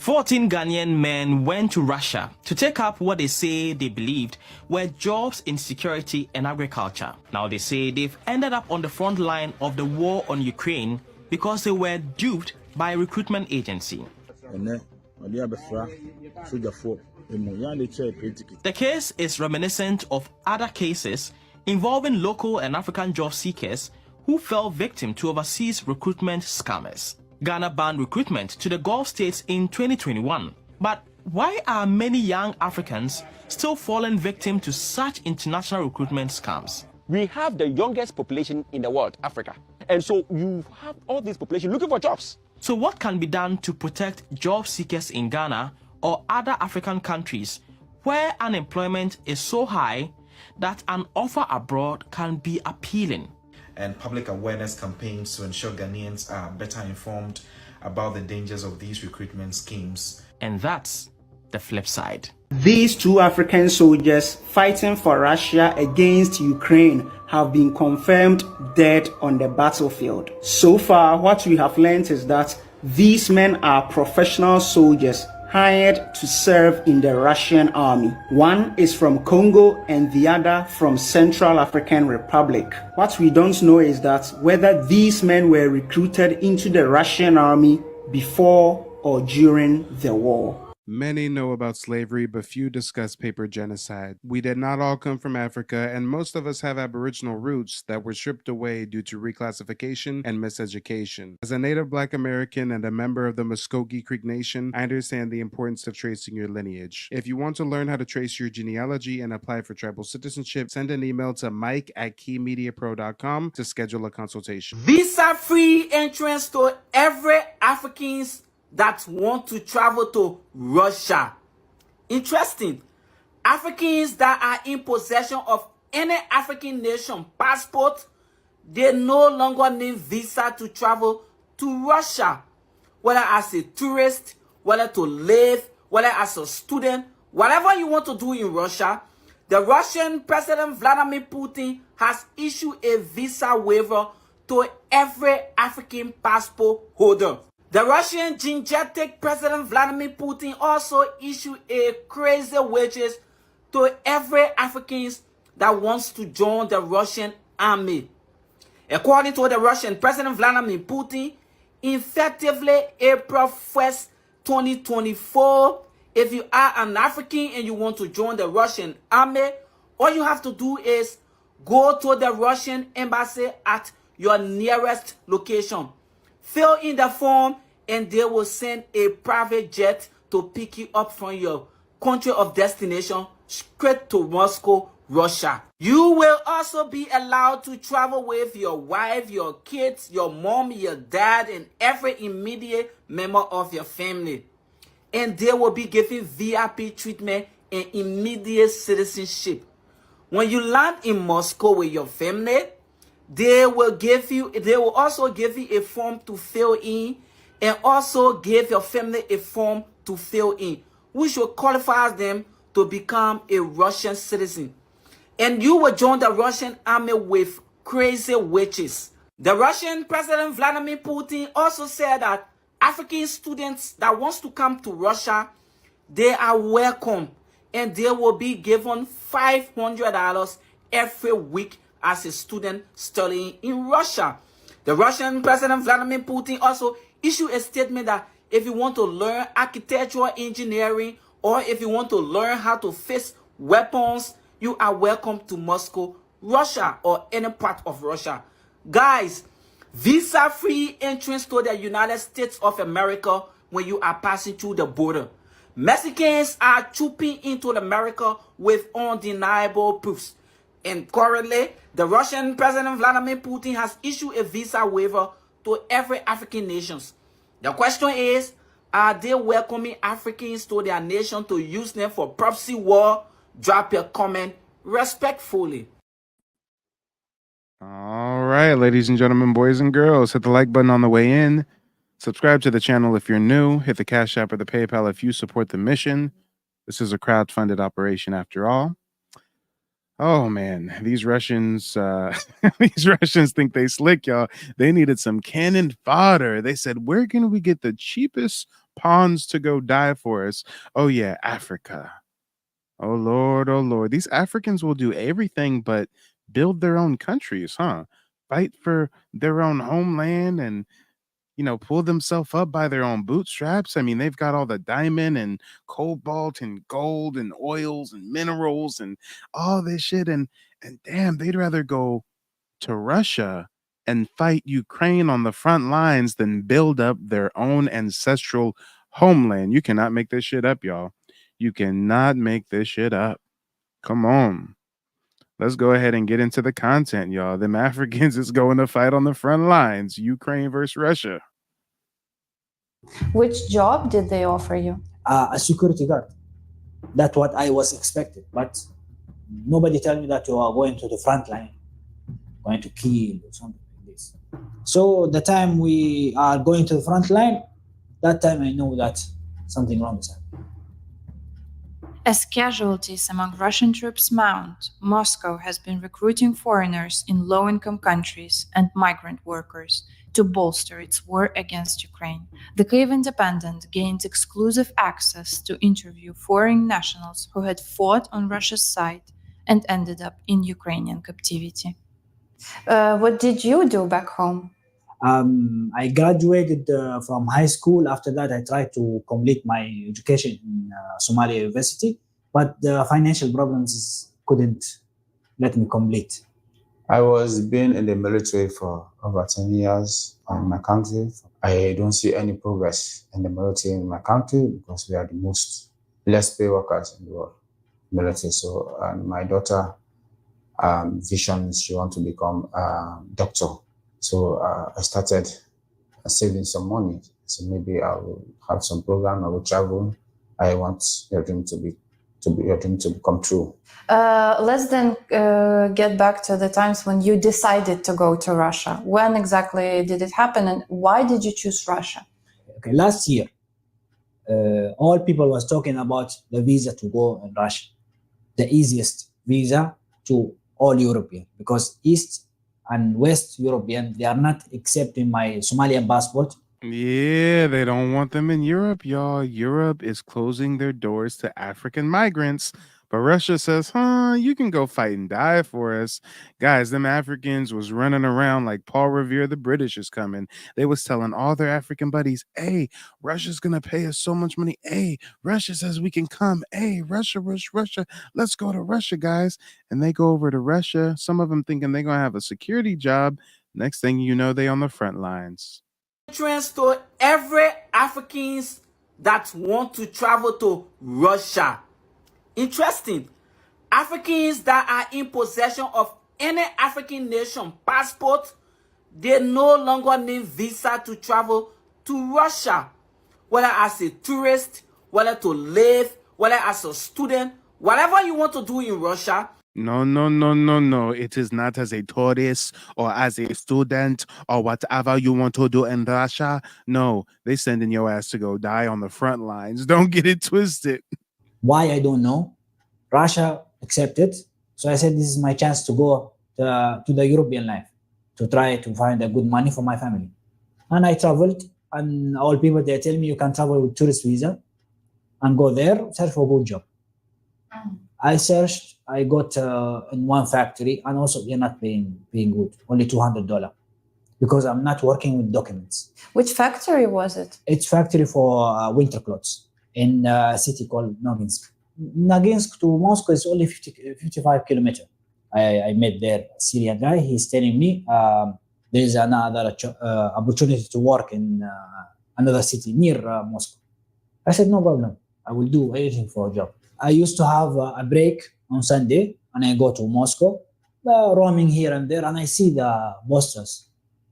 14 Ghanaian men went to Russia to take up what they say they believed were jobs in security and agriculture. Now they say they've ended up on the front line of the war on Ukraine because they were duped by a recruitment agency. The case is reminiscent of other cases involving local and African job seekers who fell victim to overseas recruitment scammers. Ghana banned recruitment to the Gulf states in 2021. But why are many young Africans still falling victim to such international recruitment scams? We have the youngest population in the world, Africa. And so you have all this population looking for jobs. So what can be done to protect job seekers in Ghana or other African countries where unemployment is so high that an offer abroad can be appealing? And public awareness campaigns to ensure Ghanaians are better informed about the dangers of these recruitment schemes. And that's the flip side. These two African soldiers fighting for Russia against Ukraine have been confirmed dead on the battlefield. So far, what we have learned is that these men are professional soldiers hired to serve in the Russian army. One is from Congo and the other from Central African Republic. What we don't know is that whether these men were recruited into the Russian army before or during the war. Many know about slavery, but few discuss paper genocide. We did not all come from Africa, and most of us have Aboriginal roots that were stripped away due to reclassification and miseducation. As a native Black American and a member of the Muscogee Creek Nation, I understand the importance of tracing your lineage. If you want to learn how to trace your genealogy and apply for tribal citizenship, send an email to mike@keymediapro.com to schedule a consultation. Visa-free entrance to every Africans that want to travel to Russia. Interesting. Africans that are in possession of any African nation passport, they no longer need visa to travel to Russia. Whether as a tourist, whether to live, whether as a student, whatever you want to do in Russia, the Russian President Vladimir Putin has issued a visa waiver to every African passport holder. The Russian gingetic President Vladimir Putin also issued a crazy wages to every Africans that wants to join the Russian army. According to the Russian President Vladimir Putin, effectively April 1st, 2024, if you are an African and you want to join the Russian army, all you have to do is go to the Russian embassy at your nearest location. Fill in the form and they will send a private jet to pick you up from your country of destination straight to Moscow, Russia. You will also be allowed to travel with your wife, your kids, your mom, your dad, and every immediate member of your family. And they will be given VIP treatment and immediate citizenship. When you land in Moscow with your family, they will also give you a form to fill in and also give your family a form to fill in, which will qualify them to become a Russian citizen. And you will join the Russian army with crazy wages. The Russian President Vladimir Putin also said that African students that wants to come to Russia, they are welcome and they will be given $500 every week as a student studying in Russia. The Russian President Vladimir Putin also issued a statement that if you want to learn architectural engineering or if you want to learn how to fix weapons, you are welcome to Moscow, Russia, or any part of Russia. Guys, visa-free entrance to the United States of America when you are passing through the border. Mexicans are trooping into America with undeniable proofs. And currently, the Russian President Vladimir Putin has issued a visa waiver to every African nation. The question is, are they welcoming Africans to their nation to use them for proxy war? Drop your comment respectfully. All right, ladies and gentlemen, boys and girls, hit the like button on the way in. Subscribe to the channel if you're new. Hit the Cash App or the PayPal if you support the mission. This is a crowd-funded operation after all. Oh man, these Russians, these Russians think they slick, y'all. They needed some cannon fodder. They said, "Where can we get the cheapest pawns to go die for us?" Oh yeah, Africa. Oh Lord, oh Lord. These Africans will do everything but build their own countries, huh? Fight for their own homeland and pull themselves up by their own bootstraps. I mean, they've got all the diamond and cobalt and gold and oils and minerals and all this shit. And damn, they'd rather go to Russia and fight Ukraine on the front lines than build up their own ancestral homeland. You cannot make this shit up, y'all. You cannot make this shit up. Come on. Let's go ahead and get into the content, y'all. Them Africans is going to fight on the front lines, Ukraine versus Russia. Which job did they offer you? A security guard. That's what I was expected, but nobody tell me that you are going to the front line, going to kill or something like this. So the time we are going to the front line, that time I know that something wrong is happening. As casualties among Russian troops mount, Moscow has been recruiting foreigners in low-income countries and migrant workers to bolster its war against Ukraine. The Kyiv Independent gained exclusive access to interview foreign nationals who had fought on Russia's side and ended up in Ukrainian captivity. What did you do back home? I graduated from high school. After that, I tried to complete my education in Somalia University, but the financial problems couldn't let me complete. I was been in the military for over 10 years in my country. I don't see any progress in the military in my country because we are the most less paid workers in the world, military. So my daughter vision, she wants to become a doctor. So I started saving some money. So maybe I will have some program. I will travel. I want your dream to come true. Let's then get back to the times when you decided to go to Russia. When exactly did it happen, and why did you choose Russia? Okay, last year, all people was talking about the visa to go in Russia, the easiest visa to all European, because East and West European, they are not accepting my Somalian passport. Yeah, they don't want them in Europe, y'all. Europe is closing their doors to African migrants. But Russia says, you can go fight and die for us. Guys, them Africans was running around like Paul Revere, the British is coming. They was telling all their African buddies, hey, Russia's going to pay us so much money. Hey, Russia says we can come. Hey, Russia, let's go to Russia, guys. And they go over to Russia. Some of them thinking they're going to have a security job. Next thing you know, they on the front lines. Entrance to every Africans that want to travel to Russia. Interesting. Africans that are in possession of any African nation passport, they no longer need visa to travel to Russia. Whether as a tourist, whether to live, whether as a student, whatever you want to do in Russia. No. It is not as a tourist or as a student or whatever you want to do in Russia. No, they sending your ass to go die on the front lines. Don't get it twisted. Why, I don't know. Russia accepted. So I said, this is my chance to go to the European life, to try to find a good money for my family. And I traveled, and all people, they tell me you can travel with tourist visa and go there, search for a good job. I searched, I got in one factory, and also they're not paying good, only $200, because I'm not working with documents. Which factory was it? It's factory for winter clothes in a city called Noginsk. Noginsk to Moscow is only 55 kilometers. I met there a Syrian guy. He's telling me there is another opportunity to work in another city near Moscow. I said, no problem. I will do anything for a job. I used to have a break on Sunday, and I go to Moscow, roaming here and there, and I see the posters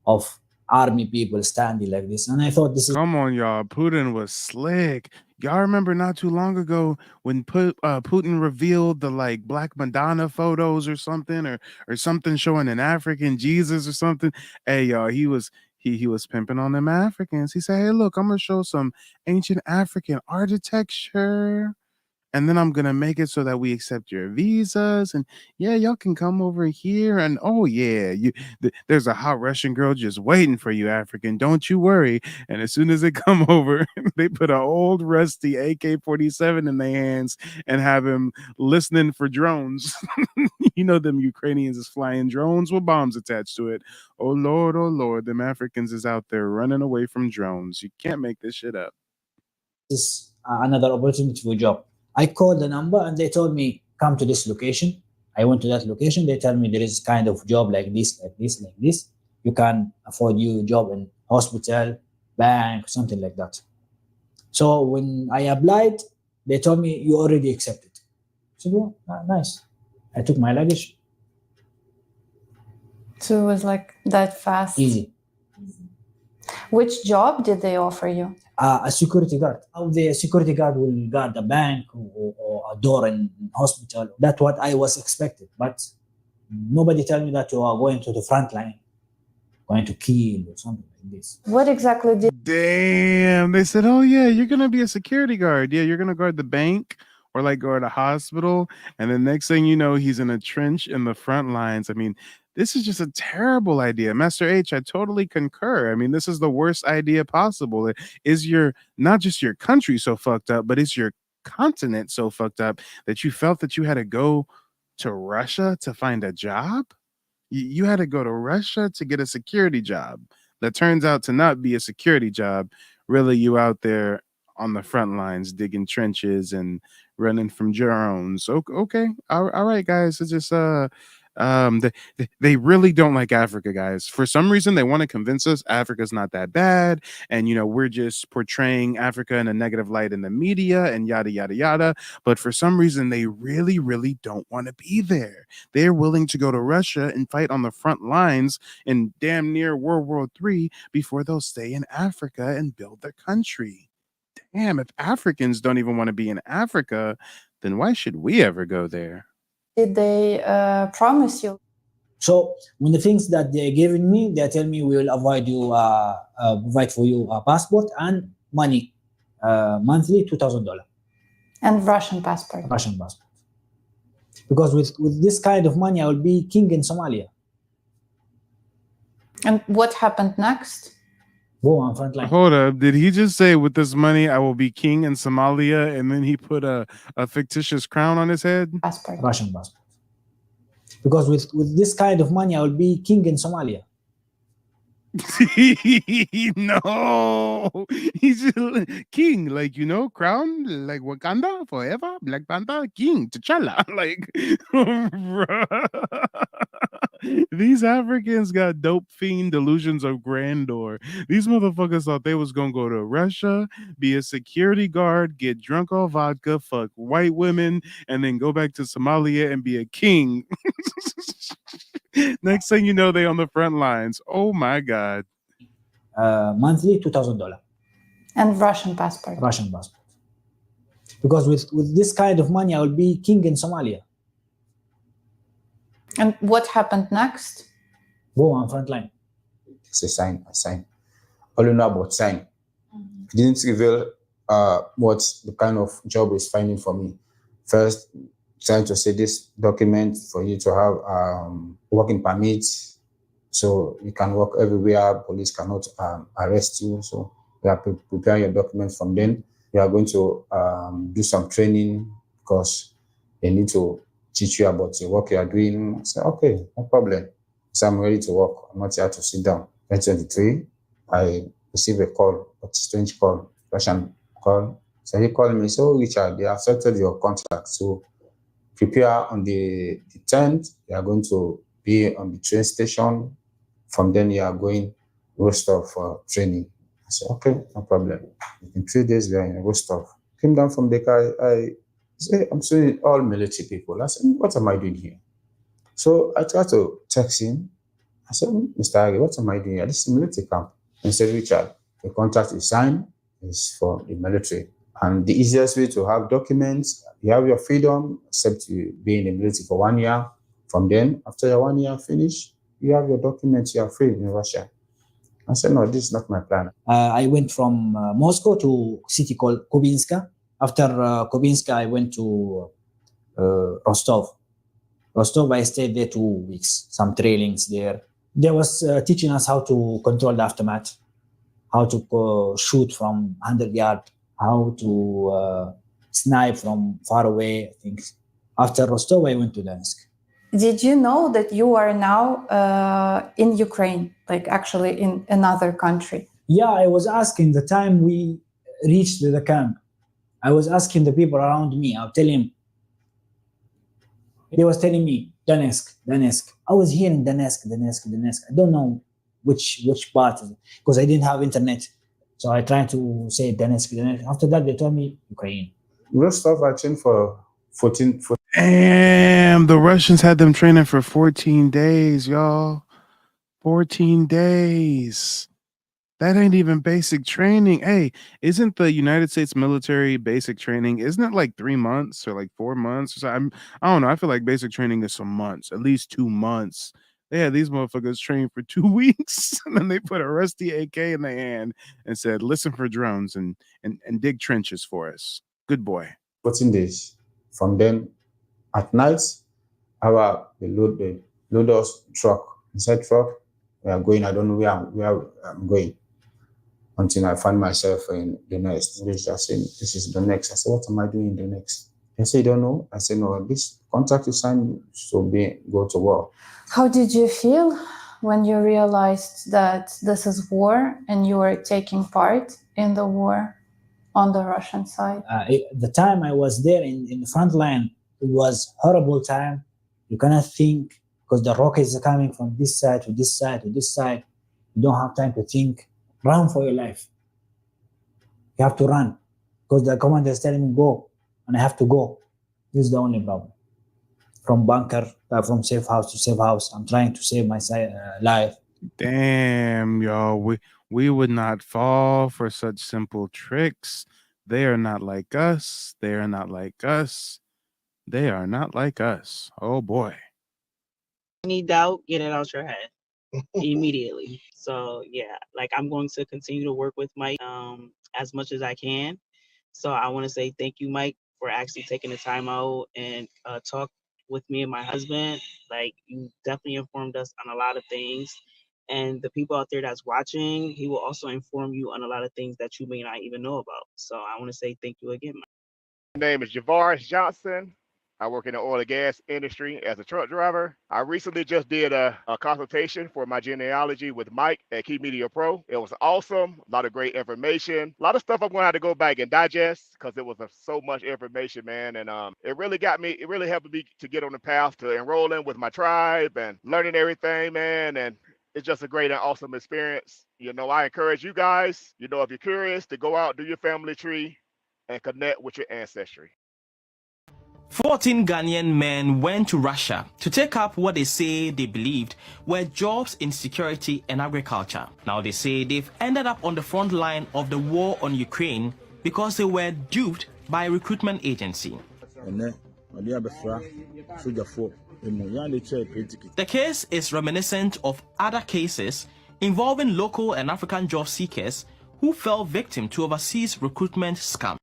of army people standing like this, and I thought this is... Come on, y'all. Putin was slick. Y'all remember not too long ago when Putin revealed the Black Madonna photos or something, or something showing an African Jesus or something? Hey, y'all, he was pimping on them Africans. He said, hey, look, I'm gonna show some ancient African architecture. and then I'm gonna make it so that we accept your visas, and yeah, y'all can come over here, and oh yeah, there's a hot Russian girl just waiting for you, African. Don't you worry. And as soon as they come over, they put an old rusty AK-47 in their hands and have him listening for drones. You know, them Ukrainians is flying drones with bombs attached to it. Oh Lord, them Africans is out there running away from drones. You can't make this shit up. This another opportunity for job. I called the number and they told me, come to this location. I went to that location. They tell me there is kind of job like this. You can afford you a job in hospital, bank, something like that. So when I applied, they told me you already accepted. So well, nice. I took my luggage. So it was like that fast. Easy. Which job did they offer you? A security guard. The security guard will guard a bank or a door in hospital. That's what I was expected. But nobody tell me that you are going to the front line, going to kill or something like this. What exactly did... Damn, they said, oh yeah, you're gonna be a security guard. Yeah, you're gonna guard the bank or like guard a hospital. And the next thing you know, he's in a trench in the front lines. I mean, this is just a terrible idea. Master H, I totally concur. I mean, this is the worst idea possible. Is your, not just your country so fucked up, but is your continent so fucked up that you felt that you had to go to Russia to find a job? You had to go to Russia to get a security job that turns out to not be a security job. Really, you out there on the front lines digging trenches and running from drones. Okay, all right, guys. It's just they really don't like Africa, guys. For some reason, they want to convince us Africa's not that bad, and you know, we're just portraying Africa in a negative light in the media and yada yada yada. But for some reason, they really don't want to be there. They're willing to go to Russia and fight on the front lines in damn near World War III before they'll stay in Africa and build their country. Damn, if Africans don't even want to be in Africa, then why should we ever go there? Did they promise you? So when the things that they're giving me, they tell me we will provide for you a passport and money, monthly $2,000. And Russian passport. Russian passport. Because with this kind of money, I will be king in Somalia. And what happened next? Go on front line. Hold up. Did he just say with this money I will be king in Somalia, and then he put a fictitious crown on his head? Passport. Russian passport. Because with this kind of money, I will be king in Somalia. No, he's king, like, you know, crown, like Wakanda forever, Black Panther, king, T'Challa, like, these Africans got dope fiend delusions of grandeur. These motherfuckers thought they was gonna go to Russia, be a security guard, get drunk on vodka, fuck white women, and then go back to Somalia and be a king. Next thing you know, they on the front lines. Oh my God. Monthly $2,000. And Russian passport. Russian passport. Because with this kind of money, I will be king in Somalia. And what happened next? Go on front line. It's a sign. All you know about sign. It didn't reveal what the kind of job is finding for me. First, trying to say this document for you to have working permits, so you can work everywhere. Police cannot arrest you. So you have to prepare your documents. From then, you are going to do some training because they need to teach you about the work you are doing. I said, okay, no problem. So I'm ready to work. I'm not here to sit down. 2023, I received a call, a strange call, Russian call. So he called me, so Richard, they accepted your contract. So prepare on the 10th, you are going to be on the train station. From then, you are going Rostov for training. I said, okay, no problem. In 3 days, we are in Rostov. Came down from the car, I said, I'm seeing all military people. I said, what am I doing here? So I tried to text him. I said, Mr. Aggie, what am I doing here? This is a military camp. He said, Richard, the contract is signed, is for the military. And the easiest way to have documents, you have your freedom, except you be in the military for 1 year. From then, after your 1 year finish, you have your documents, you are free in Russia. I said, no, this is not my plan. I went from Moscow to a city called Kubinska. After Kubinsk, I went to Rostov. Rostov, I stayed there 2 weeks, some trainings there. They was teaching us how to control the aftermath, how to shoot from 100 yards, how to snipe from far away, things. After Rostov, I went to Donetsk. Did you know that you are now in Ukraine, like actually in another country? Yeah, I was asking the time we reached the camp. I was asking the people around me. I was telling him. They was telling me Donetsk, Donetsk. I was hearing Donetsk, Donetsk, Donetsk. I don't know which part because I didn't have internet. So I tried to say Donetsk, Donetsk. After that, they told me Ukraine. Rostov, I trained for 14. Damn, the Russians had them training for 14 days, y'all. 14 days. That ain't even basic training. Hey, isn't the United States military basic training, isn't it like 3 months or like 4 months or something? I don't know. I feel like basic training is some months, at least 2 months. They had these motherfuckers trained for 2 weeks, and then they put a rusty AK in their hand and said, listen for drones and dig trenches for us. Good boy. 14 days. From then, at night, they load us truck. Inside truck, we are going. I don't know where I'm going. Until I find myself in the next. They just saying, this is the next. I said, what am I doing in the next? They say, you don't know. I said, no, this contract is signed, so go to war. How did you feel when you realized that this is war and you are taking part in the war on the Russian side? The time I was there in the front line, it was horrible time. You cannot think because the rockets are coming from this side to this side to this side. You don't have time to think. Run for your life. You have to run because the commander is telling me go, and I have to go. This is the only problem. From bunker, from safe house to safe house, I'm trying to save my life. Damn, y'all, we would not fall for such simple tricks. They are not like us. They are not like us. They are not like us. Oh boy. Any doubt, get it out your head immediately. So yeah, like I'm going to continue to work with Mike as much as I can. So I want to say thank you, Mike, for actually taking the time out and talk with me and my husband. Like you definitely informed us on a lot of things. And the people out there that's watching, he will also inform you on a lot of things that you may not even know about. So I want to say thank you again, Mike. My name is Javaris Johnson. I work in the oil and gas industry as a truck driver. I recently just did a consultation for my genealogy with Mike at Key Media Pro. It was awesome. A lot of great information. A lot of stuff I'm going to have to go back and digest because it was so much information, man. And it really helped me to get on the path to enrolling with my tribe and learning everything, man. And it's just a great and awesome experience. You know, I encourage you guys, you know, if you're curious, to go out, do your family tree, and connect with your ancestry. 14 Ghanaian men went to Russia to take up what they say they believed were jobs in security and agriculture. Now they say they've ended up on the front line of the war on Ukraine because they were duped by a recruitment agency. The case is reminiscent of other cases involving local and African job seekers who fell victim to overseas recruitment scam.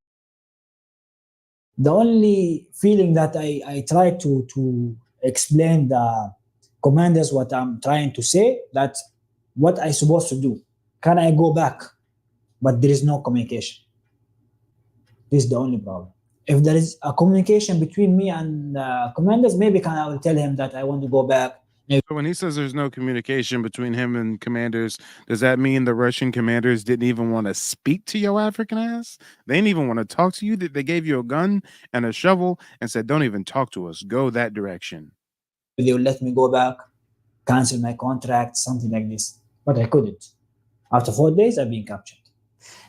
The only feeling that I try to explain the commanders what I'm trying to say, that what I supposed to do. Can I go back? But there is no communication. This is the only problem. If there is a communication between me and commanders, maybe I will tell him that I want to go back. When he says there's no communication between him and commanders, does that mean the Russian commanders didn't even want to speak to your African ass? They didn't even want to talk to you? They gave you a gun and a shovel and said, don't even talk to us. Go that direction. They will let me go back, cancel my contract, something like this. But I couldn't. After 4 days, I've been captured.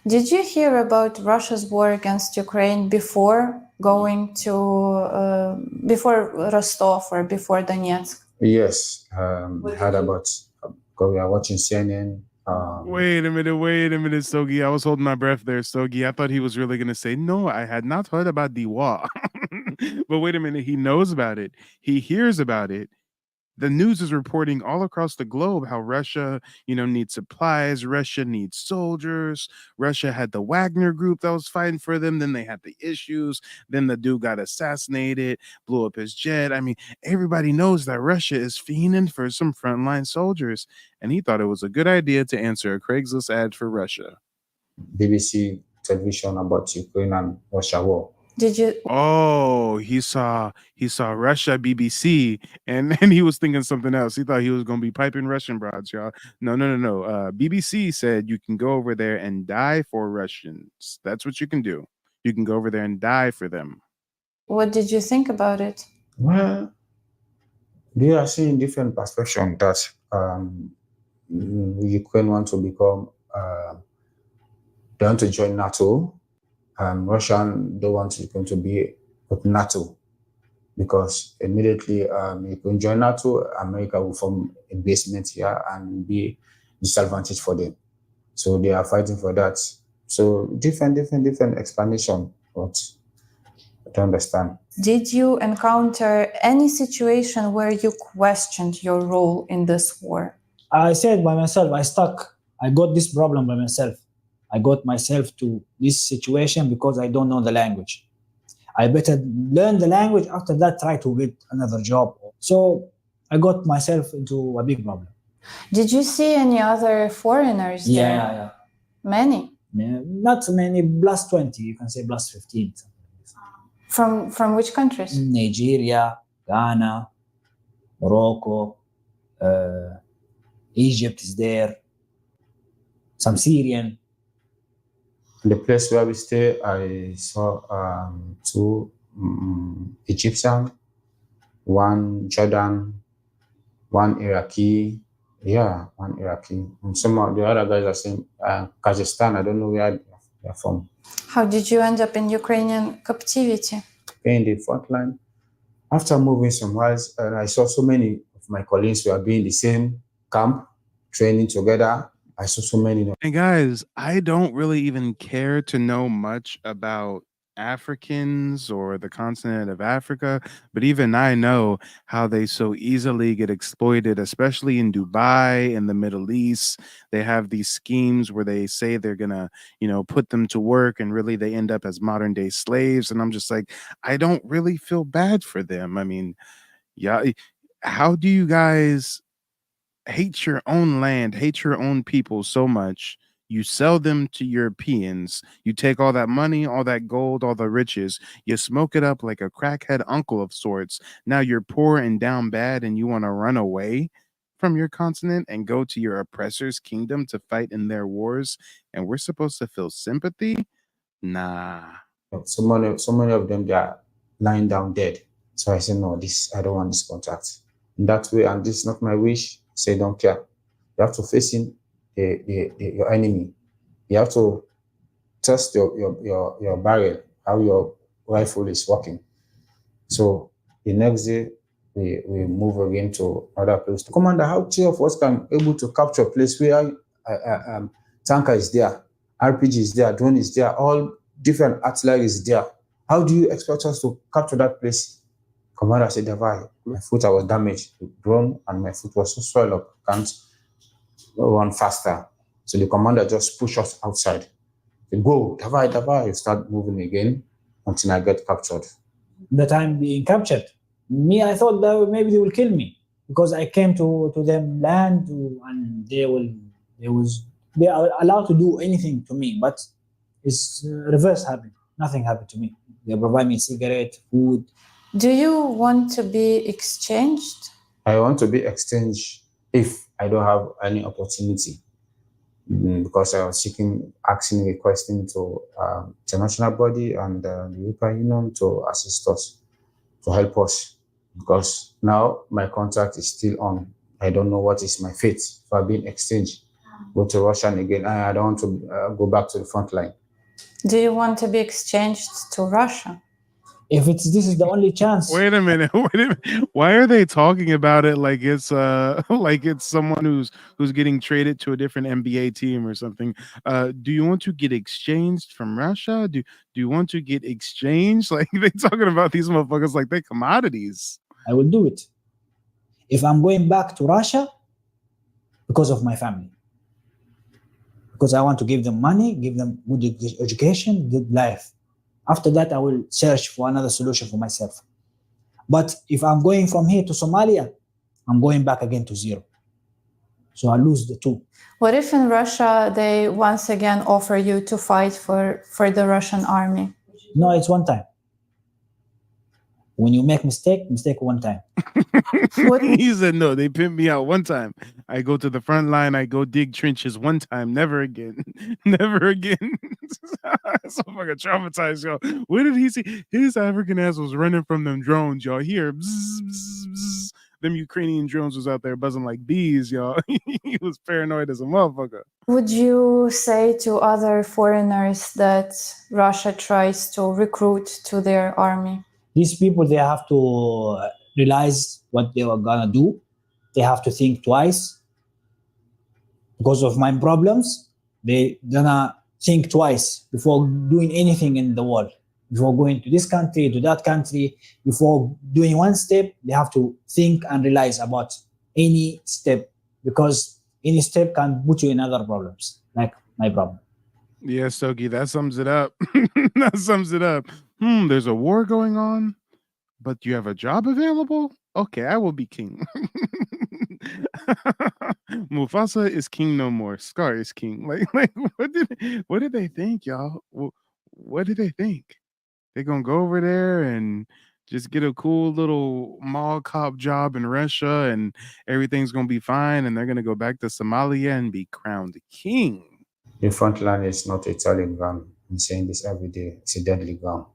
Did you hear about Russia's war against Ukraine before going to, before Rostov or before Donetsk? Yes, I heard about, because we are watching CNN. Wait a minute, Stogie. I was holding my breath there, Stogie. I thought he was really going to say, no, I had not heard about the war. But wait a minute, he knows about it. He hears about it. the news is reporting all across the globe how Russia, needs supplies, Russia needs soldiers. Russia had the Wagner group that was fighting for them. Then they had the issues. Then the dude got assassinated, blew up his jet. I mean, everybody knows that Russia is fiending for some frontline soldiers. And he thought it was a good idea to answer a Craigslist ad for Russia. BBC television about Ukraine and Russia war. Did you? Oh, he saw Russia BBC, and then he was thinking something else. He thought he was gonna be piping Russian broads, y'all. No. BBC said you can go over there and die for Russians. That's what you can do. You can go over there and die for them. What did you think about it? Well, they are seeing different perspective that Ukraine want to become, they want to join NATO. Russia don't want Ukraine to be with NATO because immediately you can join NATO, America will form a basement here and be disadvantage for them. So they are fighting for that. So different explanation, but I don't understand. Did you encounter any situation where you questioned your role in this war? I said by myself, I got this problem by myself. I got myself to this situation because I don't know the language. I better learn the language, after that try to get another job. So I got myself into a big problem. Did you see any other foreigners there? Yeah. Many? Yeah, not many, plus 20, you can say plus 15. From which countries? Nigeria, Ghana, Morocco, Egypt is there, some Syrian. The place where we stay, I saw two Egyptian, one Jordan, one Iraqi. Yeah, one Iraqi. And some of the other guys are saying Kazakhstan. I don't know where they're from. How did you end up in Ukrainian captivity? In the front line. After moving some miles, I saw so many of my colleagues were being in the same camp, training together. I saw so many. And guys, I don't really even care to know much about Africans or the continent of Africa, but even I know how they so easily get exploited, especially in Dubai, in the Middle East. They have these schemes where they say they're gonna, put them to work, and really they end up as modern day slaves. And I'm just like, I don't really feel bad for them. I mean, yeah, how do you guys hate your own land, hate your own people so much? You sell them to Europeans. You take all that money, all that gold, all the riches. You smoke it up like a crackhead uncle of sorts. Now you're poor and down bad, and you want to run away from your continent and go to your oppressor's kingdom to fight in their wars. And we're supposed to feel sympathy? Nah. So many of them, they are lying down dead. So I said, no, I don't want this contract. In that way, and this is not my wish. Say, don't care. You have to face in your enemy. You have to test your barrel, how your rifle is working. So the next day, we move again to other place. Commander, how many of us can able to capture a place where tanker is there, RPG is there, drone is there, all different artillery is there? How do you expect us to capture that place? Commander said, my foot was damaged, the drone, and my foot was so swelled up, can't run faster. So the commander just pushed us outside. They go, Davai, you start moving again until I get captured. That I'm being captured. I thought that maybe they will kill me because I came to them land and they are allowed to do anything to me, but it's reverse happened. Nothing happened to me. They provide me cigarette, food. Do you want to be exchanged? I want to be exchanged if I don't have any opportunity, because I was requesting to international body and the European Union to assist us, to help us, because now my contract is still on. I don't know what is my fate if I've been exchanged. Go to Russia again. I don't want to go back to the front line. Do you want to be exchanged to Russia? If this is the only chance. Wait a minute. Why are they talking about it like it's like it's someone who's getting traded to a different NBA team or something? Do you want to get exchanged from Russia? Do you want to get exchanged? Like, they talking about these motherfuckers like they're commodities. I will do it. If I'm going back to Russia, because of my family, because I want to give them money, give them good education, good life. After that, I will search for another solution for myself. But if I'm going from here to Somalia, I'm going back again to zero. So I lose the two. What if in Russia they once again offer you to fight for the Russian army? No, it's one time. When you make mistake one time. He said, no, they pimped me out one time. I go to the front line, I go dig trenches one time, never again. Never again. So fucking traumatized, y'all. What did he see? His African ass was running from them drones, y'all. Here, bzz, bzz, bzz. Them Ukrainian drones was out there buzzing like bees, y'all. He was paranoid as a motherfucker. Would you say to other foreigners that Russia tries to recruit to their army? These people, they have to realize what they were gonna do. They have to think twice. Because of my problems, they gonna think twice before doing anything in the world. Before going to this country, to that country, before doing one step, they have to think and realize about any step, because any step can put you in other problems, like my problem. Yeah, Stogie, that sums it up. That sums it up. There's a war going on, but you have a job available? Okay, I will be king. Mufasa is king no more. Scar is king. Like what did they think, y'all? What did they think? They're gonna go over there and just get a cool little mall cop job in Russia and everything's gonna be fine, and they're gonna go back to Somalia and be crowned king. The front line is not a telling ground. I'm saying this every day. It's a deadly ground.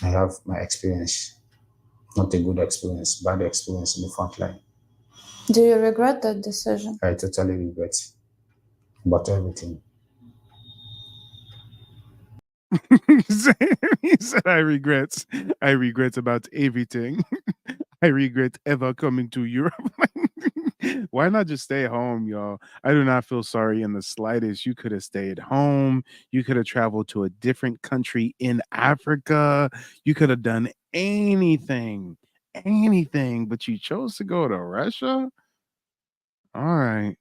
I have my experience, not a good experience, bad experience in the front line. Do you regret that decision? I totally regret about everything. He said, I regret about everything. I regret ever coming to Europe. Why not just stay home, y'all? I do not feel sorry in the slightest. You could have stayed home. You could have traveled to a different country in Africa. You could have done anything, but you chose to go to Russia? All right.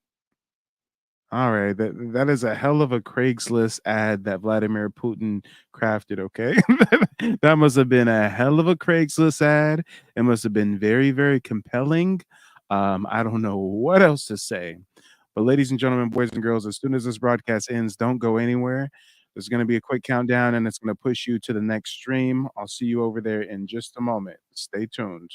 All right, that is a hell of a Craigslist ad that Vladimir Putin crafted, okay? That must have been a hell of a Craigslist ad. It must have been very, very compelling. I don't know what else to say. But ladies and gentlemen, boys and girls, as soon as this broadcast ends, don't go anywhere. There's going to be a quick countdown, and it's going to push you to the next stream. I'll see you over there in just a moment. Stay tuned.